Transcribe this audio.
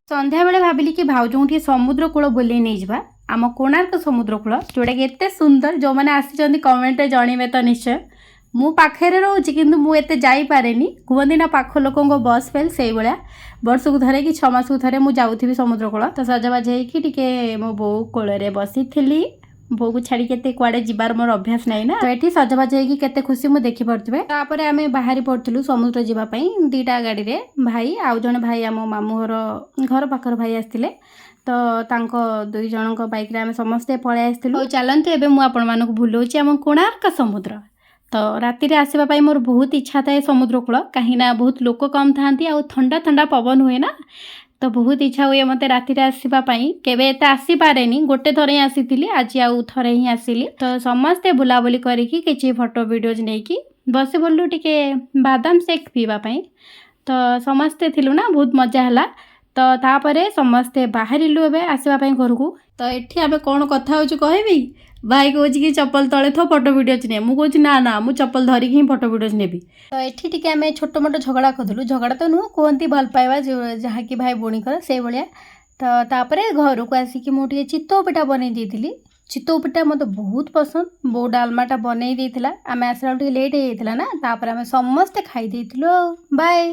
संध्या बेले भाविली कि भाउजों समुद्र कूल बुले नहीं जावा आम कोणार्क समुद्र कूल जोटा कि एत सुंदर जो मैंने आसी कमेंट जनइबे तो निश्चय मु पाखे रोचे कि मुझे जापे कहते ना पाख लोक बस फेल से भाया वर्ष को थे कि 6 मास को थे मुझे जाऊँगी समुद्र कूल तो सजबाज होटी मो बो कोल बसी थी बो को छाड़ी के कुआड़े जीवार मोर अभ्यास नहीं ना तो ये सजबाज होते खुशी मुझे देखिपे तापर आम बाहरी पड़ू समुद्र जावाई 2टा गाड़ी रे भाई आउ जड़े भाई आम मामू घर पाखर भाई आसते तो तांको 2 जन बाइक रे आम समस्ते पलि आसलु चलते एवं मुझे भूलाऊँ आम कोणार्क समुद्र तो राति रे आसवाई मोर बहुत इच्छा थाए समुद्र कूल कहीं बहुत लोक कम था ठंडा ठंडा पवन हुए ना तो बहुत इच्छा हुए मत राति आसवाई केवे आसी पारे गोटे थर ही आसी आज आउ थरे ही आसिली तो समस्ते बुलाबुली करके किसी फोटो वीडियोज नहीं बस बोलू टिके बादाम शेक पीवाई तो समस्ते थिलु ना बहुत मजा है तो तापरे समस्ते बाहरिलु एबे आसवाई घर को तो ये आम कौन कथा हो कहबी भाई कहे कि चप्पल तले थो फोटो वीडियोज ने मुझे ना ना मुझे चप्पल धरिकी ही फोटो वीडियोज नेबी तो ये आम छोट मोट झगड़ा करदलु झगड़ा तो नुह कहती भल पाइबा जहाँ कि भाई भौणी से भाया तो तापरे घर को आसिक मुझे चितौ पिठा बनई देती चितौ पिठा मत बहुत पसंद बो डालमाटा बनई देला आम आसला लेट हो ना तापर आम समस्ते खाई बाय।